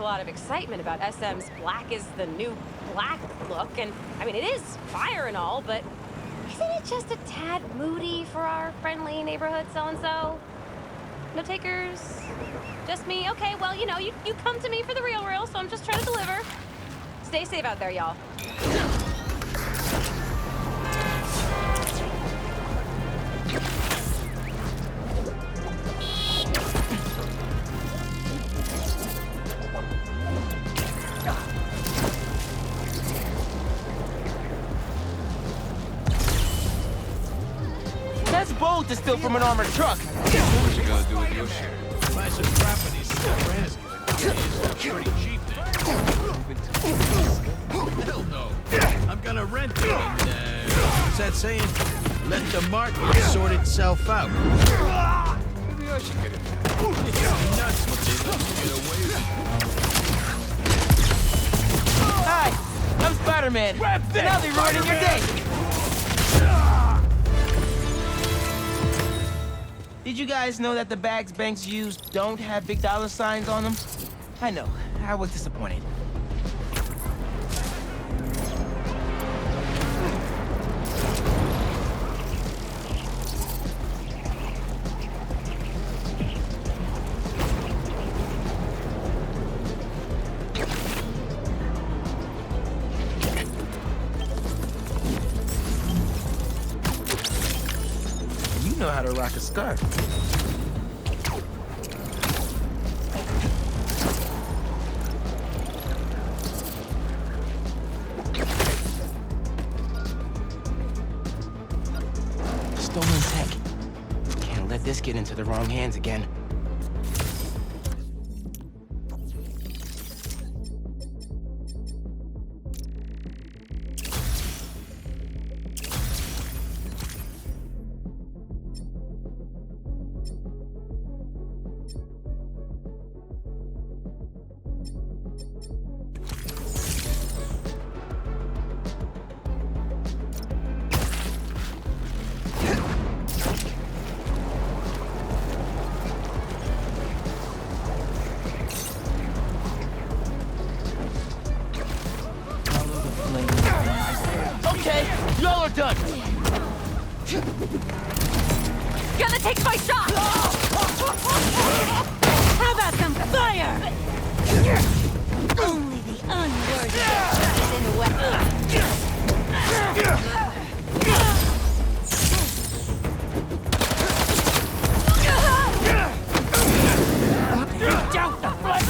lot of excitement about SM's black is the new black look, and I mean, it is fire and all, but isn't it just a tad moody for our friendly neighborhood so-and-so? No takers? Just me? Okay, well, you know, you come to me for the real, so I'm just trying to deliver. Stay safe out there, y'all. That's bold to steal from an armored truck. What you gonna do with your share? Buy some property, brands. It's pretty cheap then. Hell no. I'm gonna rent it and, what's that saying? Let the market sort itself out. Maybe I should get it. It's nuts what they let you get away with. Hi, I'm Spider-Man. And I'll be ruining your day. Did you guys know that the bags banks use don't have big dollar signs on them? I know, I was disappointed. You know how to rock a scarf. Stolen tech. Can't let this get into the wrong hands again. Okay, y'all are done. Gonna take my shot! How about some fire? Only the unworthy get in the way. Doubt the flesh!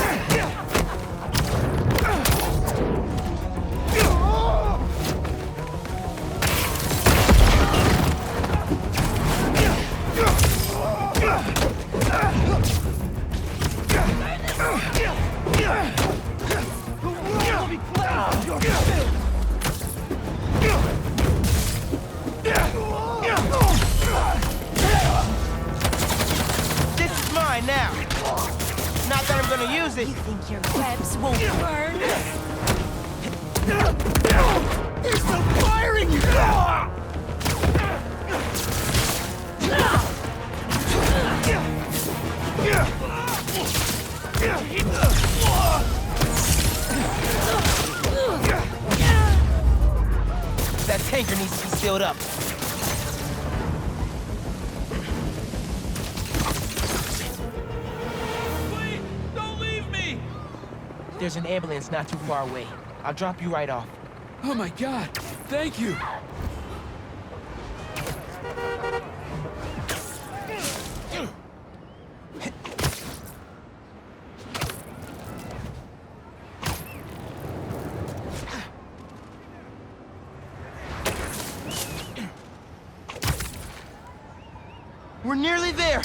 This is mine now. Not that I'm gonna use it. You think your webs won't burn? There's no fire in you! That tanker needs to be sealed up. Wait! Don't leave me! There's an ambulance not too far away. I'll drop you right off. Oh my God! Thank you. We're nearly there.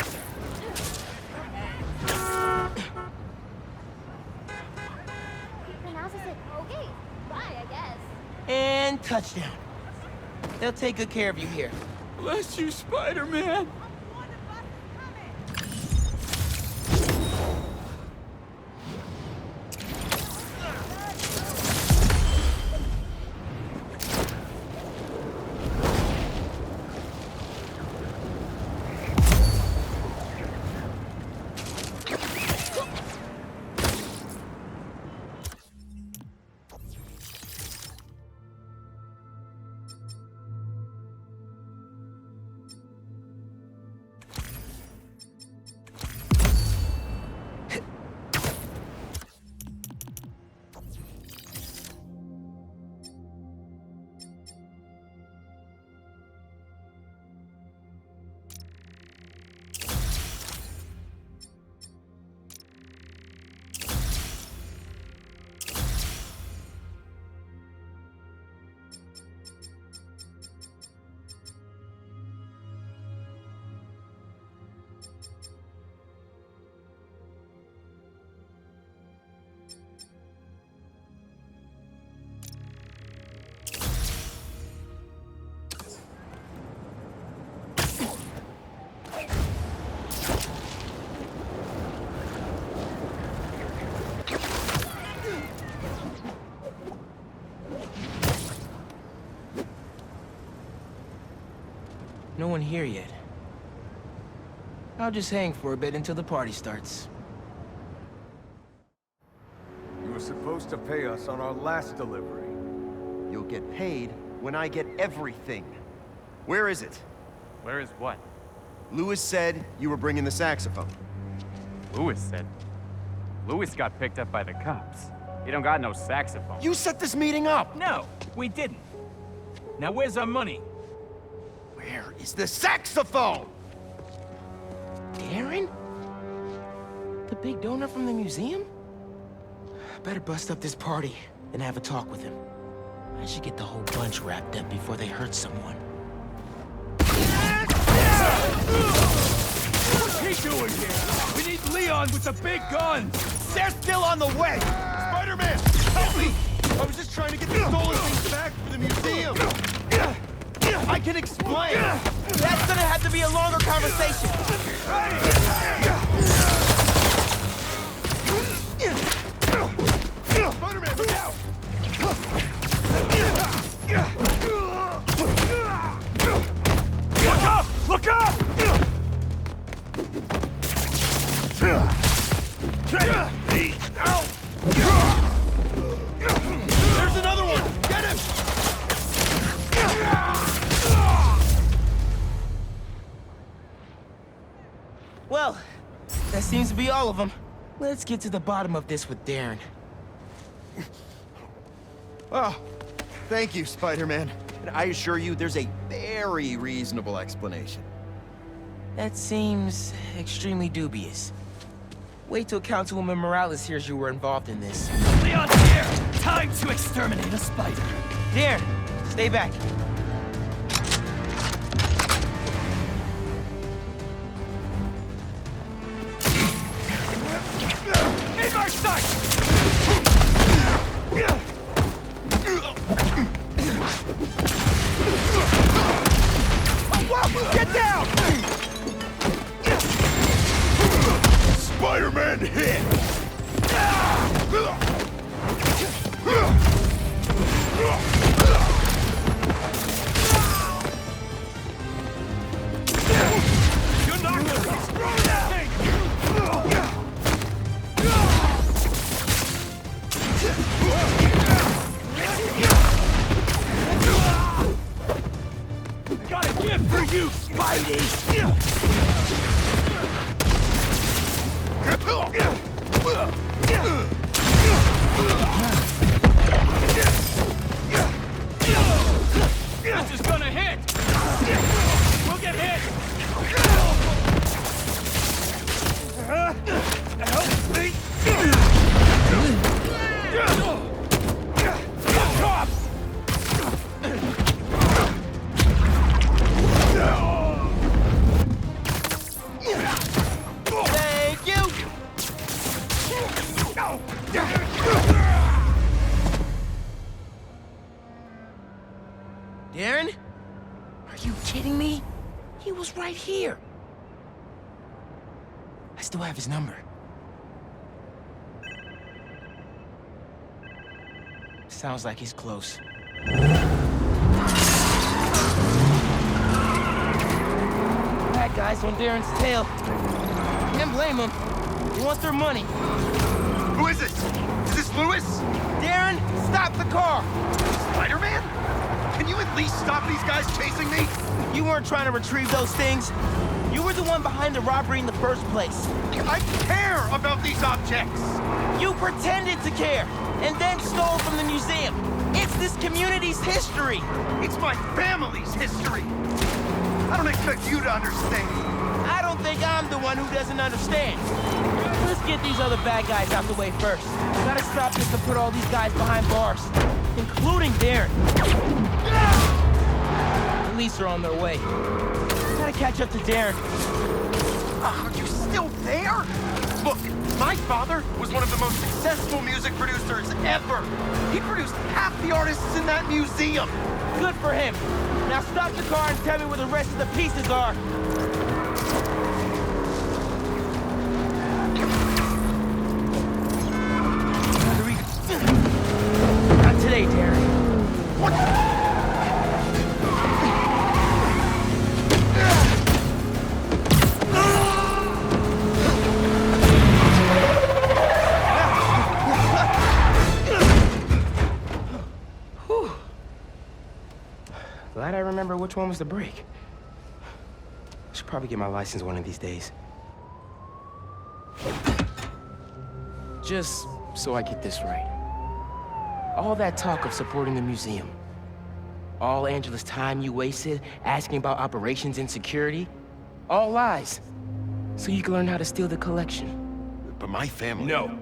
Pronounces it okay. Bye, I guess. And touchdown. They'll take good care of you here. Bless you, Spider-Man. No one here yet. I'll just hang for a bit until the party starts. You were supposed to pay us on our last delivery. You'll get paid when I get everything. Where is it? Where is what? Lewis said you were bringing the saxophone. Lewis said. Lewis got picked up by the cops. He don't got no saxophone. You set this meeting up! No, we didn't. Now where's our money? Where is the saxophone? Aaron? The big donor from the museum? Better bust up this party and have a talk with him. I should get the whole bunch wrapped up before they hurt someone. What's he doing here? We need Leon with the big guns! They're still on the way! Spider-Man, help me! I was just trying to get the stolen things back for the museum! I can explain! That's gonna have to be a longer conversation! Spider-Man, look out! Look up! Look up! There's another one! Get him! Well, that seems to be all of them. Let's get to the bottom of this with Darren. Oh, thank you, Spider-Man. And I assure you, there's a very reasonable explanation. That seems extremely dubious. Wait till Councilwoman Morales hears you were involved in this. Leon's here! Time to exterminate a spider! Darren, stay back. In our sight! Get down! Spider-Man hit! You're not gonna destroy that thing! Got a gift for you, Spidey! This is gonna hit! We'll get hit! Help me! Cop! Thank you! Darren? Are you kidding me? He was right here. I still have his number. Sounds like he's close. Bad guys on Darren's tail. Can't blame them. They want their money. Who is it? Is this Lewis? Darren, stop the car! Spider-Man? Can you at least stop these guys chasing me? You weren't trying to retrieve those things. You were the one behind the robbery in the first place. I care about these objects! You pretended to care, and then stole from the museum. It's this community's history. It's my family's history! I don't expect you to understand. I don't think I'm the one who doesn't understand. Let's get these other bad guys out the way first. Gotta stop this and put all these guys behind bars, including Darren. Police are on their way. Gotta catch up to Darren. Are you still there? Look, my father was one of the most successful music producers ever. He produced half the artists in that museum. Good for him. Now stop the car and tell me where the rest of the pieces are. Not today, Darren. What? remember which one was the brake. I should probably get my license one of these days. Just so I get this right. All that talk of supporting the museum, all Angela's time you wasted asking about operations and security, all lies. So you can learn how to steal the collection. But my family... No.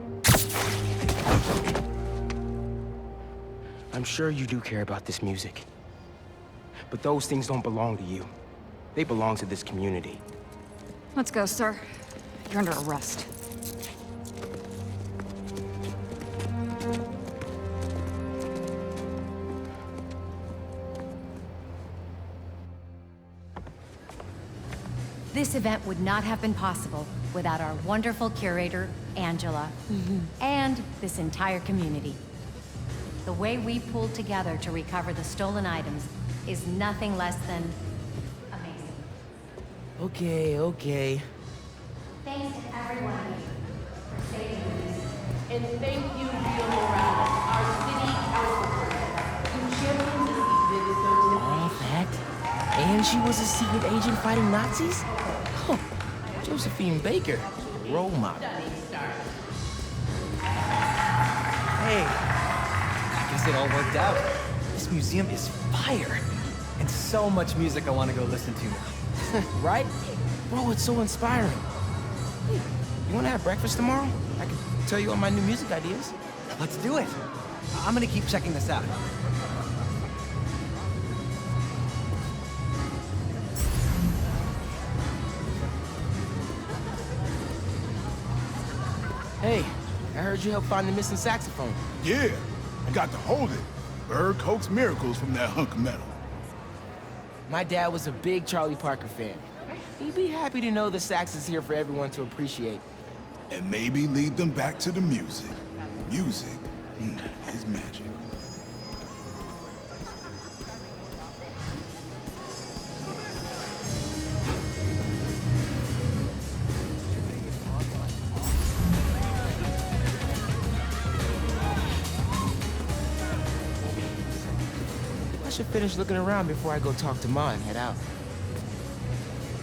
I'm sure you do care about this music. But those things don't belong to you. They belong to this community. Let's go, sir. You're under arrest. This event would not have been possible without our wonderful curator, Angela, and this entire community. The way we pulled together to recover the stolen items is nothing less than amazing. Okay. Thanks to everyone for saving these. And thank you, Rio Morales, our city councilperson, who champions the citizens. All that? And she was a secret agent fighting Nazis? Huh. Josephine Baker, role model. Hey, I guess it all worked out. This museum is fire. And so much music I want to go listen to now. Right? Bro, it's so inspiring. Hey, you want to have breakfast tomorrow? I can tell you all my new music ideas. Let's do it. I'm gonna keep checking this out. Hey, I heard you helped find the missing saxophone. Yeah, I got to hold it. Bird coaxed miracles from that hunk of metal. My dad was a big Charlie Parker fan. He'd be happy to know the sax is here for everyone to appreciate. And maybe lead them back to the music. Music is magic. I should finish looking around before I go talk to Ma and head out.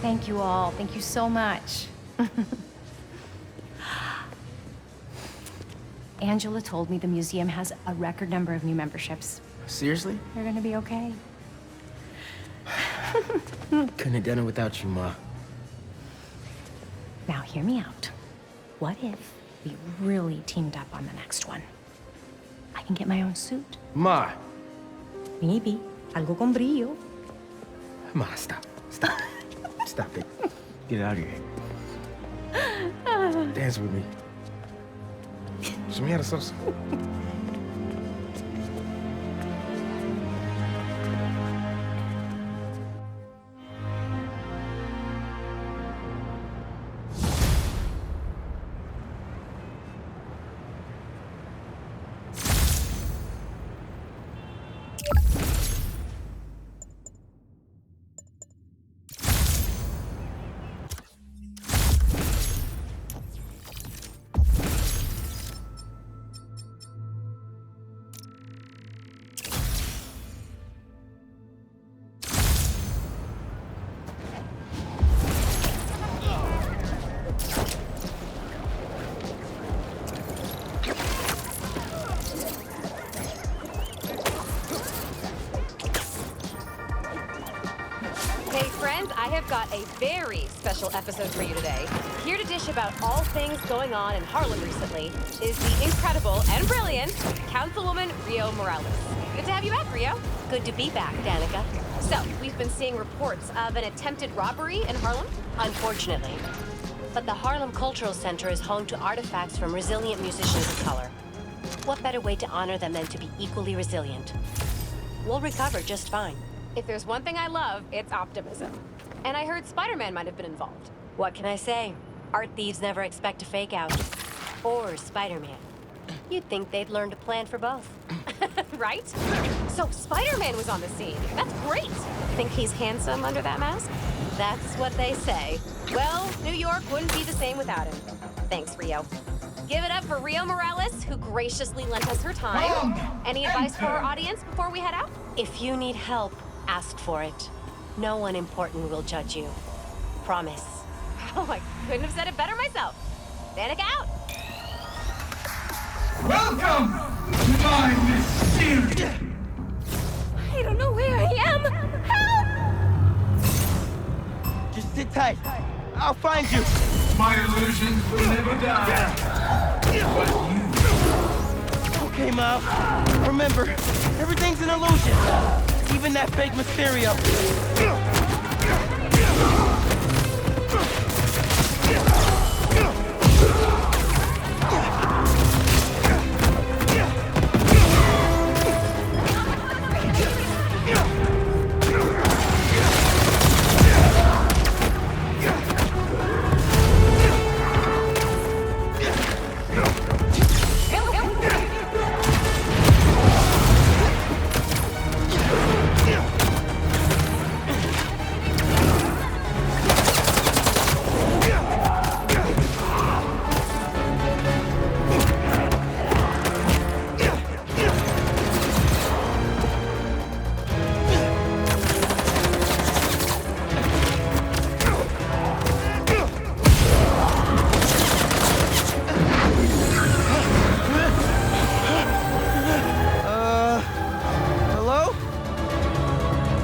Thank you all. Thank you so much. Angela told me the museum has a record number of new memberships. Seriously? You're gonna be okay. Couldn't have done it without you, Ma. Now, hear me out. What if we really teamed up on the next one? I can get my own suit. Ma! Maybe. Algo con brillo. Ma, stop. Stop. Stop it. Get out of here. Dance with me. Show me how to salsa. I have got a very special episode for you today. Here to dish about all things going on in Harlem recently is the incredible and brilliant Councilwoman Rio Morales. Good to have you back, Rio. Good to be back, Danica. So, we've been seeing reports of an attempted robbery in Harlem. Unfortunately. But the Harlem Cultural Center is home to artifacts from resilient musicians of color. What better way to honor them than to be equally resilient? We'll recover just fine. If there's one thing I love, it's optimism. And I heard Spider-Man might have been involved. What can I say? Art thieves never expect a fake out. Or Spider-Man. You'd think they'd learn to plan for both. Right? So Spider-Man was on the scene. That's great. Think he's handsome under that mask? That's what they say. Well, New York wouldn't be the same without him. Thanks, Rio. Give it up for Rio Morales, who graciously lent us her time. Any advice for our audience before we head out? If you need help, Ask for it. No one important will judge you. Promise. Oh, I couldn't have said it better myself. Danica out! Welcome to my mysterious. I don't know where I am! Help! Just sit tight. I'll find you. My illusions will never die. But you. Okay, Miles. Remember, everything's an illusion. Even that fake Mysterio.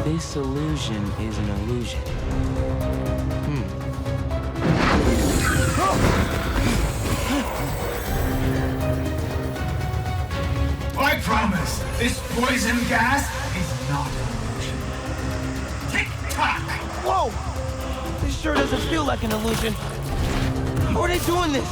This illusion is an illusion. I promise, this poison gas is not an illusion. Tick-tock! Whoa! This sure doesn't feel like an illusion. How are they doing this?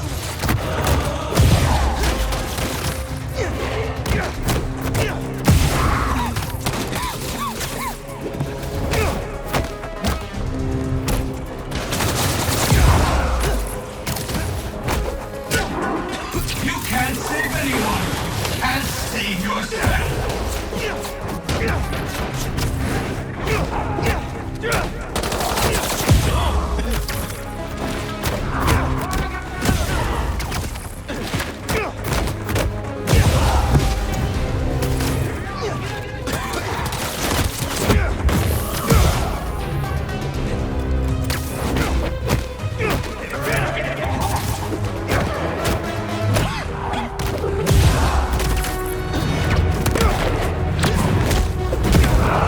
You can't save anyone! You can't save yourself!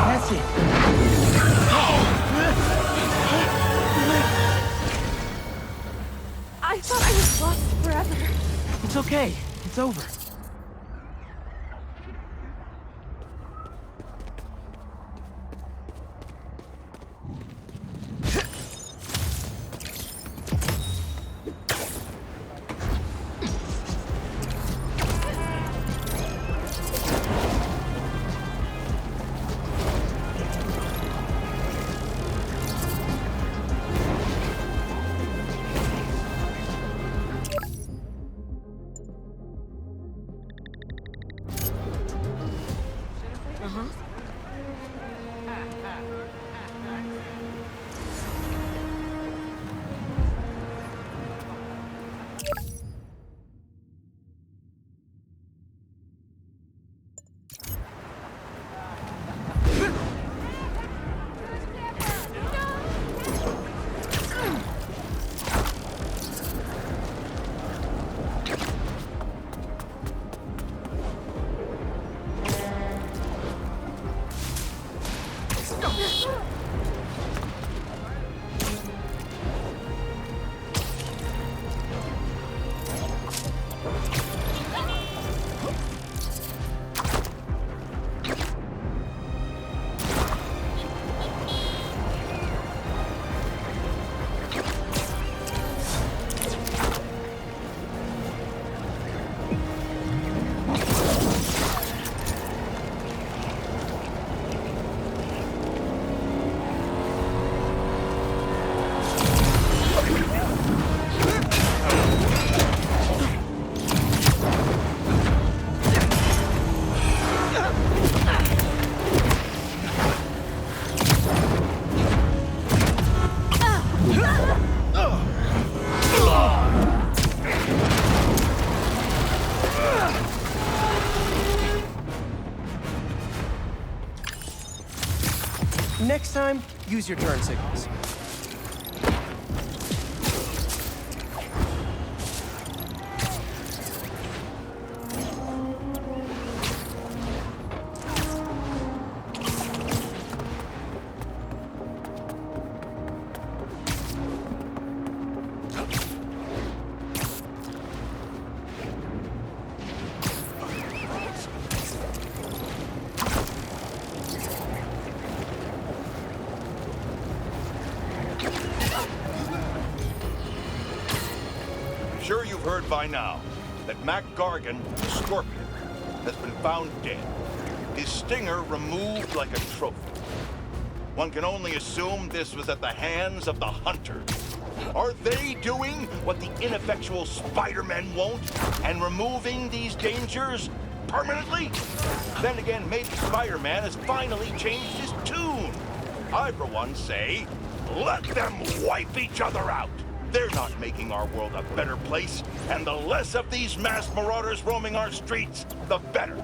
That's it. I thought I was lost forever. It's okay. It's over. Next time, use your turn signals. Sure you've heard by now that Mac Gargan, the Scorpion, has been found dead. His stinger removed like a trophy. One can only assume this was at the hands of the Hunters. Are they doing what the ineffectual Spider-Men won't and removing these dangers permanently? Then again, maybe Spider-Man has finally changed his tune. I, for one, say, let them wipe each other out. They're not making our world a better place, and the less of these mass marauders roaming our streets, the better.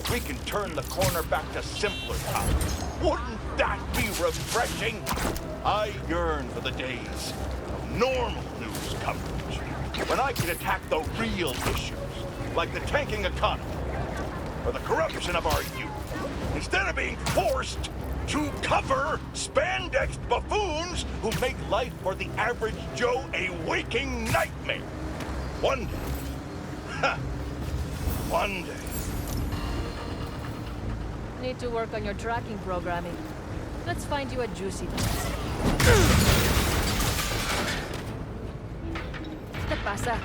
We can turn the corner back to simpler times. Wouldn't that be refreshing? I yearn for the days of normal news coverage, when I could attack the real issues, like the tanking economy, or the corruption of our youth, instead of being forced to cover spandex buffoons who make life for the average Joe a waking nightmare. One day. One day. Need to work on your tracking programming. Let's find you a juicy place. ¿Qué pasa?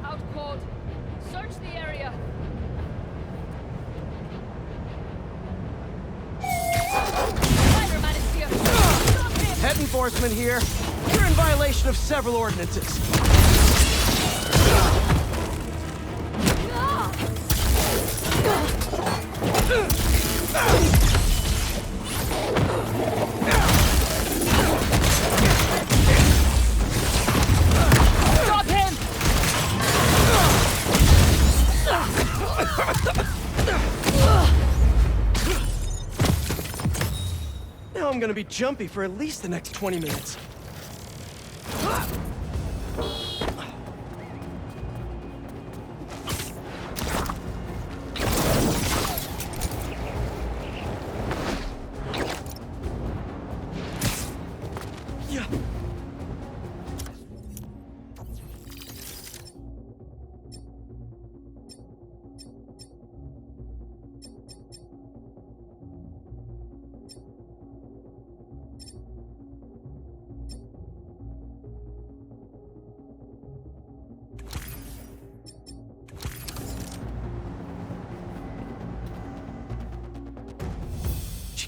Out cold. Search the area. Spider-Man is here. Stop him! Head enforcement here. You're in violation of several ordinances. Stop him! Now I'm gonna be jumpy for at least the next 20 minutes.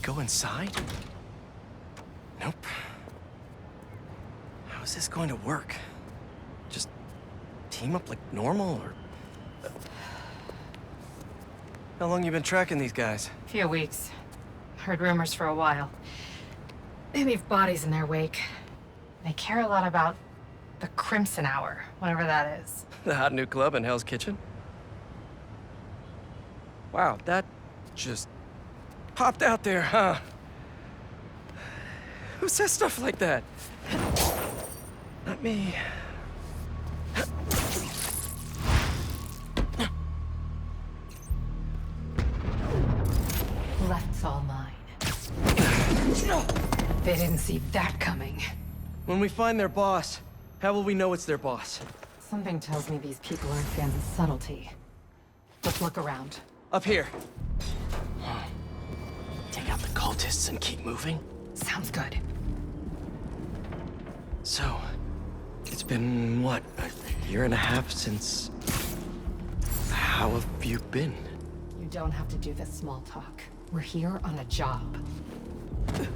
Go inside? Nope. How is this going to work? Just team up like normal, or... How long you been tracking these guys? Few weeks. Heard rumors for a while. They leave bodies in their wake. They care a lot about the Crimson Hour, whatever that is. The hot new club in Hell's Kitchen? Wow, that just popped out there, huh? Who says stuff like that? Not me. Left's all mine. They didn't see that coming. When we find their boss, how will we know it's their boss? Something tells me these people aren't fans of subtlety. Let's look around. Up here. Take out the cultists and keep moving? Sounds good. So, it's been, what, a year and a half since... How have you been? You don't have to do this small talk. We're here on a job. The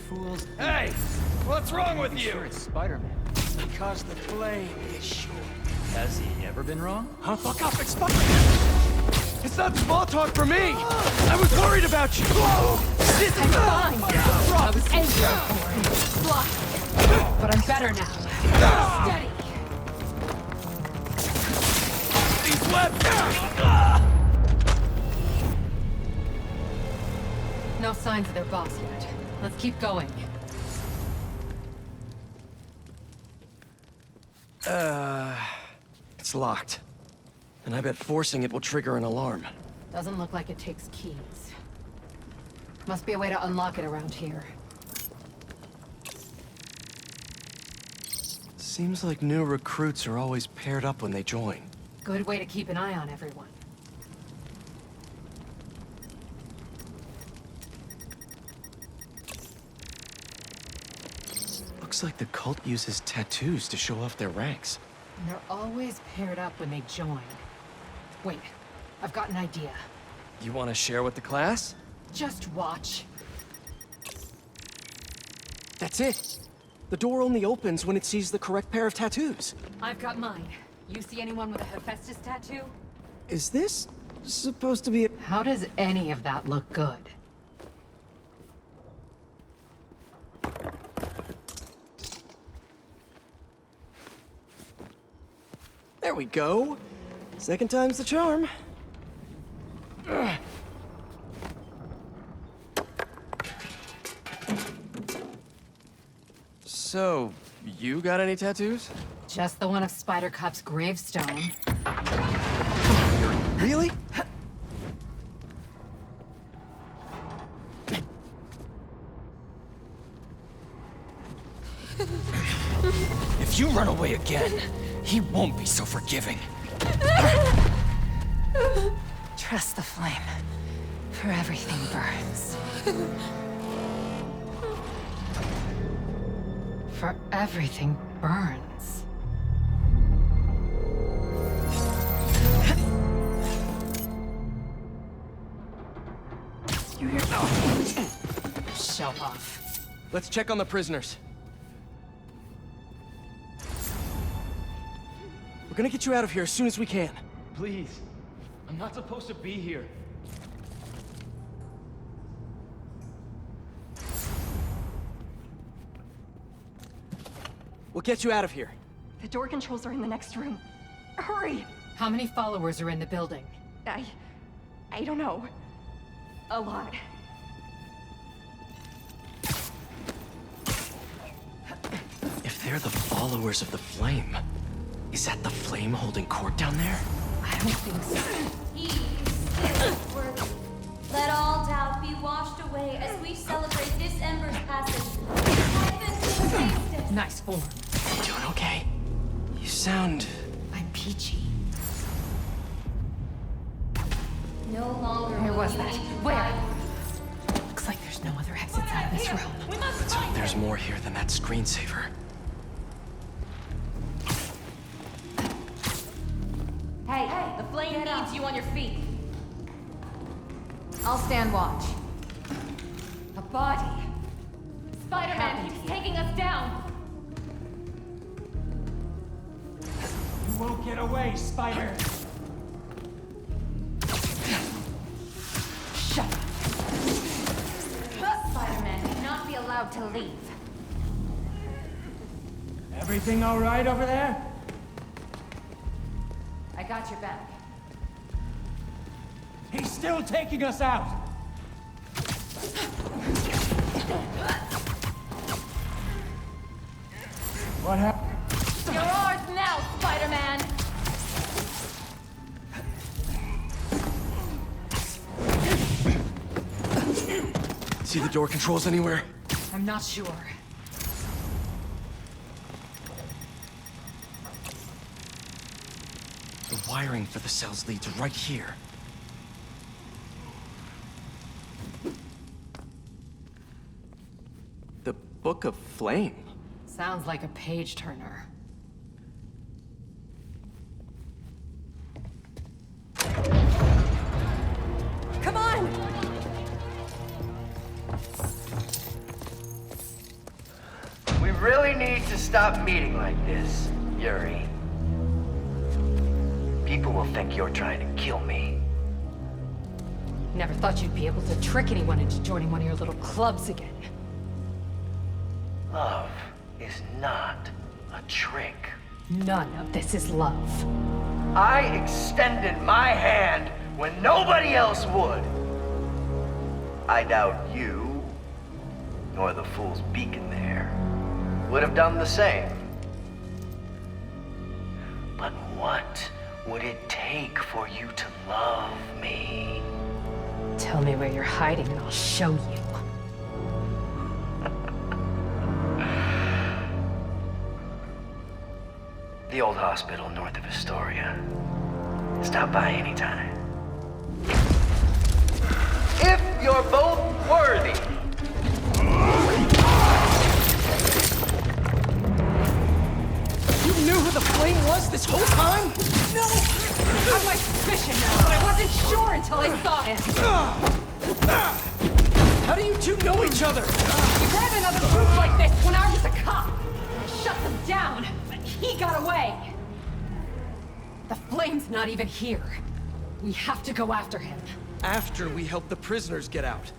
fools... Hey! What's wrong with you? Sure it's Spider-Man. Because the blame is sure. Has he ever been wrong? Huh? Fuck up, it's fine! It's not small talk for me! I was worried about you! I'm fine. I was angry before. Blocked. But I'm better now. Steady. He's left! No signs of their boss yet. Let's keep going. It's locked. And I bet forcing it will trigger an alarm. Doesn't look like it takes keys. Must be a way to unlock it around here. Seems like new recruits are always paired up when they join. Good way to keep an eye on everyone. Looks like the cult uses tattoos to show off their ranks. And they're always paired up when they join. Wait, I've got an idea. You want to share with the class? Just watch. That's it. The door only opens when it sees the correct pair of tattoos. I've got mine. You see anyone with a Hephaestus tattoo? Is this supposed to be a... How does any of that look good? There we go. Second time's the charm. Ugh. So, you got any tattoos? Just the one of Spider Cop's gravestone. Really? If you run away again, he won't be so forgiving. Trust the flame, for everything burns. For everything burns. You hear? Show off. Let's check on the prisoners. We're gonna get you out of here as soon as we can. Please. I'm not supposed to be here. We'll get you out of here. The door controls are in the next room. Hurry! How many followers are in the building? I don't know. A lot. If they're the followers of the flame, is that the flame holding court down there? I don't think so. He is worthy. Let all doubt be washed away as we celebrate this ember's passage. Nice form. You doing okay? You sound... I'm peachy. No longer. Where was that? Where? Looks like there's no other exits out of this room. Let's hope there's more here than that screensaver. Hey, the flame needs you on your feet. I'll stand watch. A body. Spider-Man keeps taking us down. You won't get away, Spider. Shut up. Spider-Man cannot be allowed to leave. Everything all right over there? I got your back. He's still taking us out. What happened? You're ours now, Spider-Man! See the door controls anywhere? I'm not sure. The wiring for the cells leads right here. The Book of Flame. Sounds like a page turner. Come on! We really need to stop meeting like this, Yuri. people will think you're trying to kill me. Never thought you'd be able to trick anyone into joining one of your little clubs again. Love is not a trick. None of this is love. I extended my hand when nobody else would. I doubt you, nor the fool's beacon there, would have done the same. But what would it take for you to love me? Tell me where you're hiding and I'll show you. The old hospital north of Astoria. Stop by anytime. If you're both worthy. You knew who the Flame was this whole time? No! I have my suspicion now, but I wasn't sure until I saw him. How do you two know each other? We ran another group like this when I was a cop. I shut them down, but he got away. The Flame's not even here. We have to go after him. After we help the prisoners get out.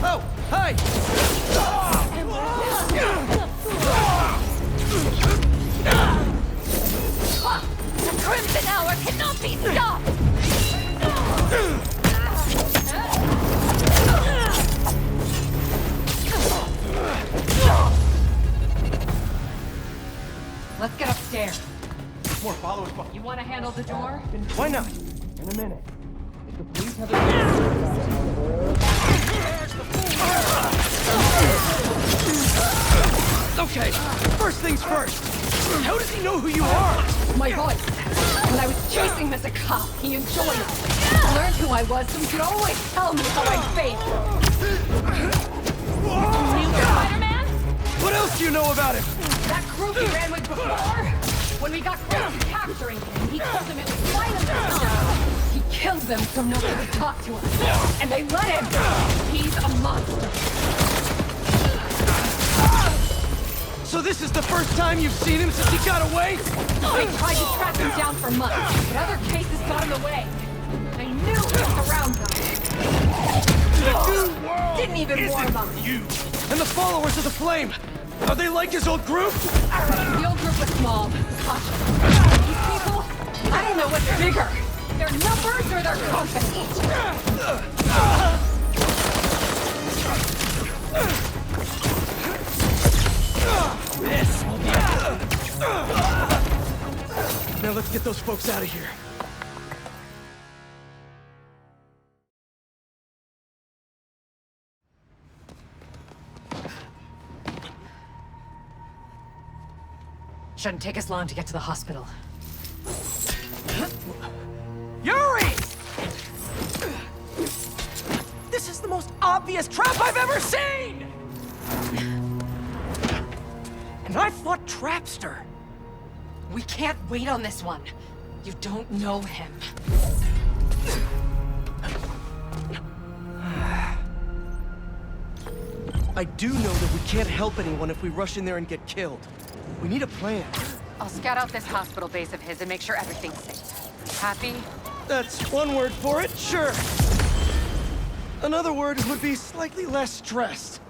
Oh, hi! The Crimson Hour cannot be stopped! Let's get upstairs. More followers. You want to handle the door? Why not? In a minute. If the police have Okay, first things first. How does he know who you are? My voice. When I was chasing him as a cop, he enjoyed it. Learned who I was, so he could always tell me how I'd feel. New Spider-Man? What else do you know about him? That group he ran with before? When we got close to capturing him, he told them it was violent stuff. He killed them so nobody would talk to us. And they let him. He's a monster. So this is the first time you've seen him since he got away? I tried to track him down for months, but other cases got in the way. I knew he was around them. The new world didn't even warm up. You and the followers of the Flame. Are they like his old group? The old group was small, cautious. These people, I don't know what's bigger. Their numbers or their company. This will be Now let's get those folks out of here. Shouldn't take us long to get to the hospital. Yuri! This is the most obvious trap I've ever seen! And I fought Trapster. We can't wait on this one. You don't know him. I do know that we can't help anyone if we rush in there and get killed. We need a plan. I'll scout out this hospital base of his and make sure everything's safe. Happy? That's one word for it, sure. Another word would be slightly less stressed.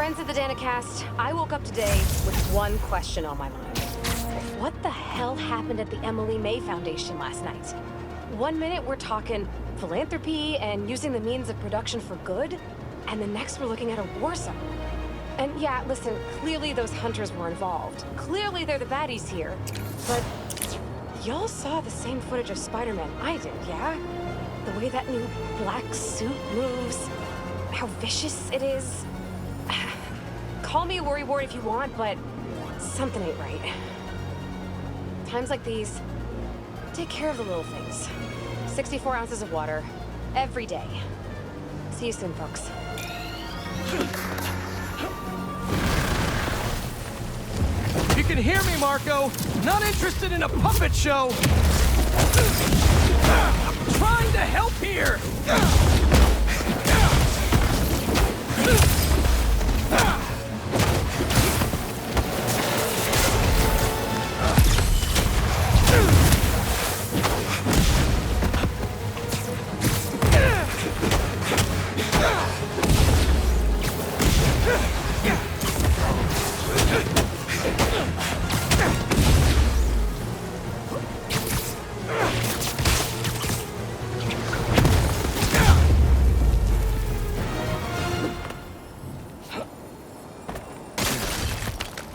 Friends of the Danicast, I woke up today with one question on my mind. What the hell happened at the Emily May Foundation last night? One minute we're talking philanthropy and using the means of production for good, and the next we're looking at a war zone. And yeah, listen, clearly those hunters were involved. Clearly they're the baddies here. But y'all saw the same footage of Spider-Man I did, yeah? The way that new black suit moves, how vicious it is. Call me a worrywart if you want, but something ain't right. Times like these, take care of the little things. 64 ounces of water, every day. See you soon, folks. You can hear me, Marco! Not interested in a puppet show! I'm trying to help here!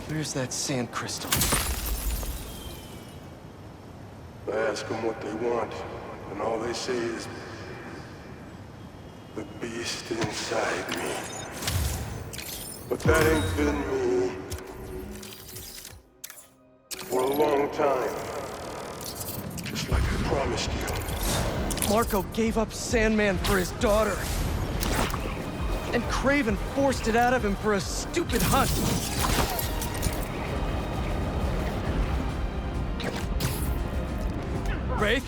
Where's that sand crystal? I ask them what they want, and all they say is, the beast inside me. But that ain't been me for a long time. Just like I promised you. Marco gave up Sandman for his daughter. And Kraven forced it out of him for a stupid hunt. Wraith?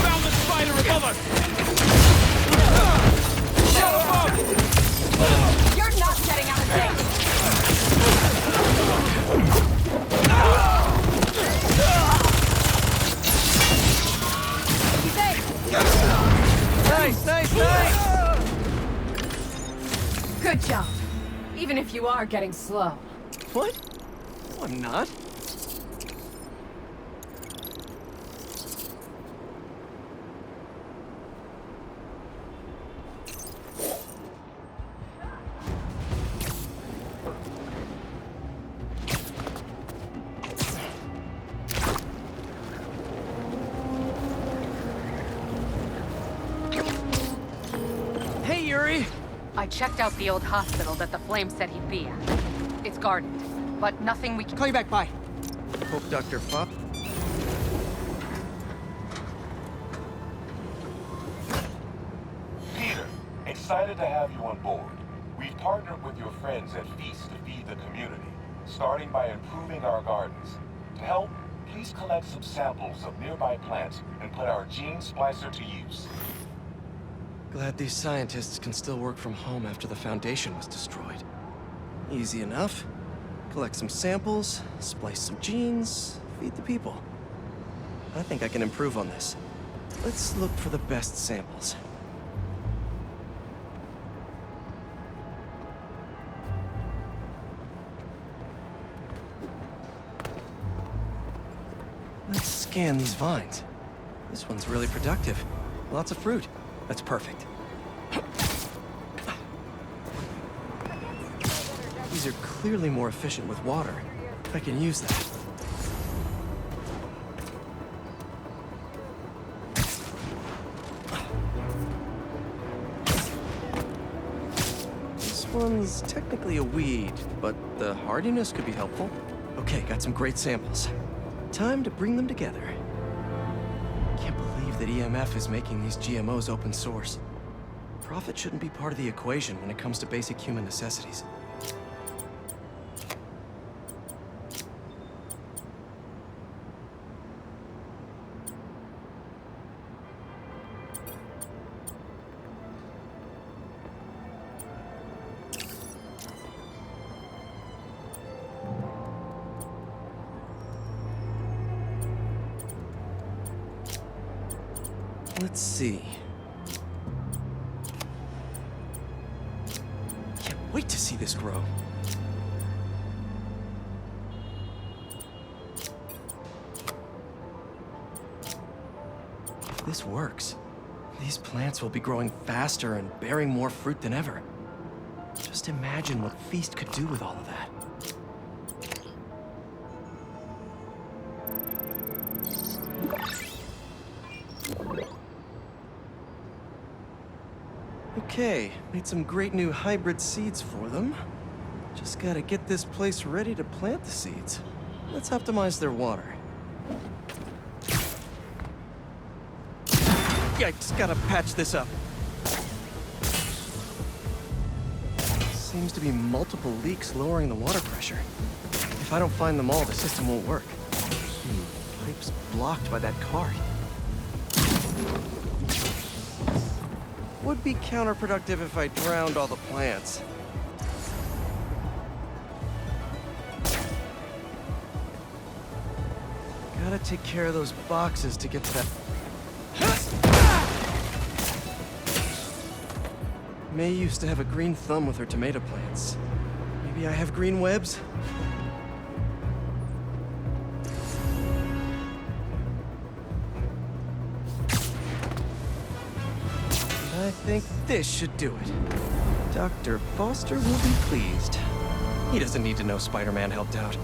Found the spider above us! You're not getting out of this! Nice, nice, nice! Good job. Even if you are getting slow. What? No, I'm not. Hey, Yuri! I checked out the old hospital that the Flame said he'd be at. It's guarded, but nothing we can... Call you back, bye. Hope Dr. Fupp. Peter, excited to have you on board. We've partnered with your friends at Feast to feed the community, starting by improving our gardens. To help, please collect some samples of nearby plants and put our gene splicer to use. Glad these scientists can still work from home after the Foundation was destroyed. Easy enough. Collect some samples, splice some genes, feed the people. I think I can improve on this. Let's look for the best samples. Let's scan these vines. This one's really productive. Lots of fruit. That's perfect. These are clearly more efficient with water. I can use that. This one's technically a weed, but the hardiness could be helpful. Okay, got some great samples. Time to bring them together. Can't believe that EMF is making these GMOs open source. Profit shouldn't be part of the equation when it comes to basic human necessities. Let's see. wait to see this grow. If this works, these plants will be growing faster and bearing more fruit than ever. Just imagine what Feast could do with all of that. Okay, made some great new hybrid seeds for them. Just gotta get this place ready to plant the seeds. Let's optimize their water. Yikes, gotta patch this up. Seems to be multiple leaks lowering the water pressure. If I don't find them all, the system won't work. Pipe's blocked by that cart. Would be counterproductive if I drowned all the plants. Gotta take care of those boxes to get to that. May used to have a green thumb with her tomato plants. Maybe I have green webs? I think this should do it. Dr. Foster will be pleased. He doesn't need to know Spider-Man helped out.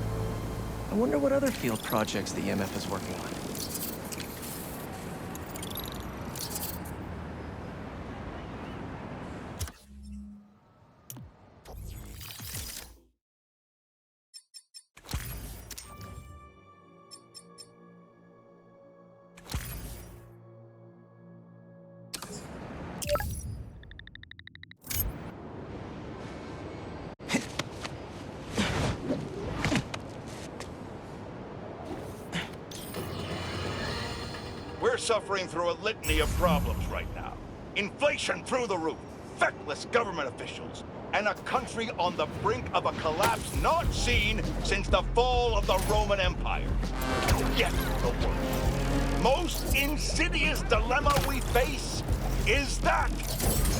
I wonder what other field projects the EMF is working on. We're suffering through a litany of problems right now. Inflation through the roof, feckless government officials, and a country on the brink of a collapse not seen since the fall of the Roman Empire. Yet the worst, most insidious dilemma we face is that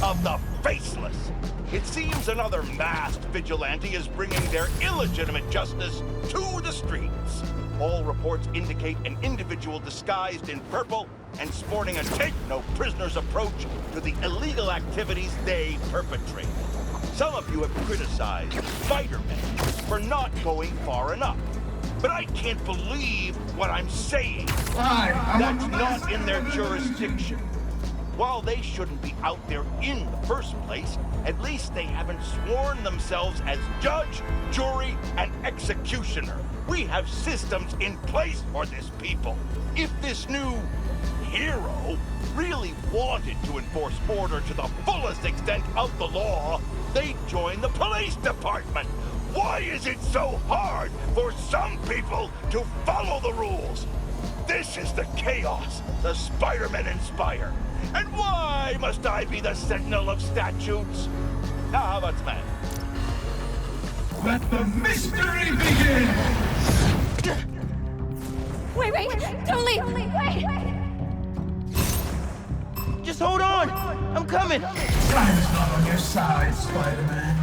of the faceless. It seems another masked vigilante is bringing their illegitimate justice to the streets. All reports indicate an individual disguised in purple and sporting a take-no-prisoners approach to the illegal activities they perpetrate. Some of you have criticized Spider-Man for not going far enough. But I can't believe what I'm saying. That's not in their jurisdiction. While they shouldn't be out there in the first place, at least they haven't sworn themselves as judge, jury, and executioner. We have systems in place for this people. If this new hero really wanted to enforce order to the fullest extent of the law, they'd join the police department. Why is it so hard for some people to follow the rules? This is the chaos the Spider-Men inspire. And why must I be the sentinel of statutes? Now, how about Smash? Let the mystery begin! Wait, don't leave! Wait! Just hold on! I'm coming! Time's not on your side, Spider-Man.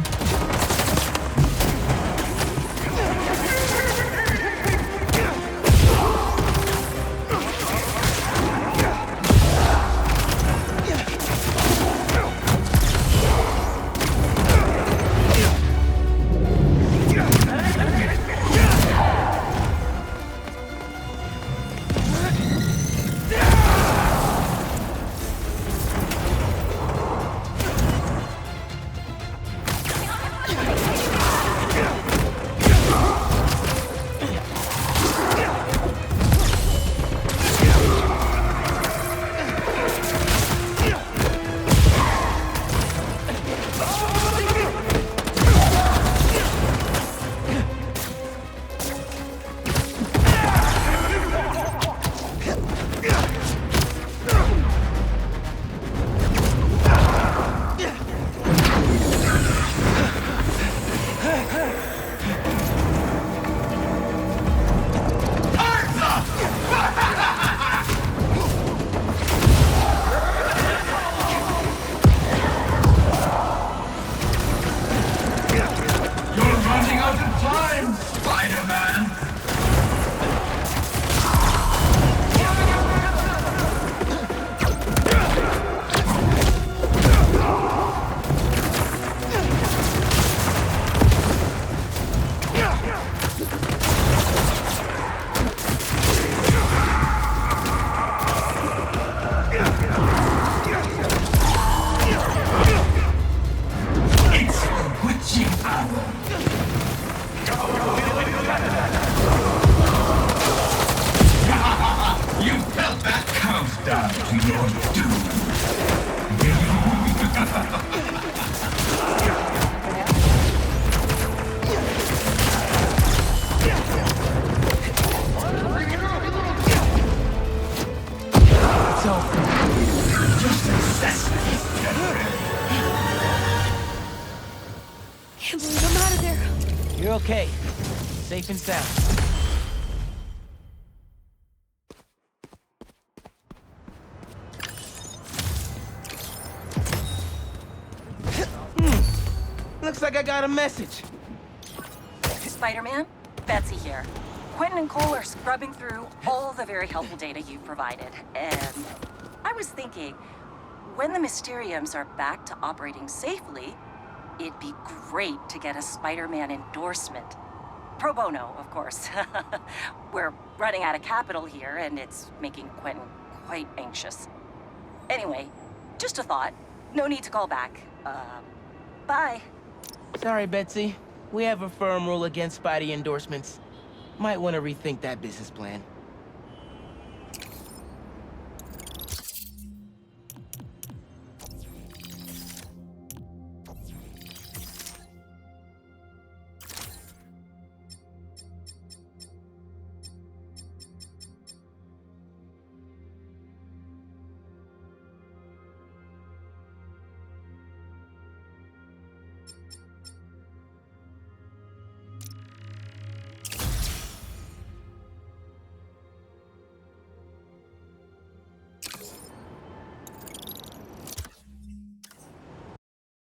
You're okay. Safe and sound. Looks like I got a message. Spider-Man, Betsy here. Quentin and Cole are scrubbing through all the very helpful data you've provided, and I was thinking, when the Mysteriums are back to operating safely, it'd be great to get a Spider-Man endorsement. Pro bono, of course. We're running out of capital here, and it's making Quentin quite anxious. Anyway, just a thought. No need to call back. Bye. Sorry, Betsy. We have a firm rule against Spidey endorsements. Might want to rethink that business plan.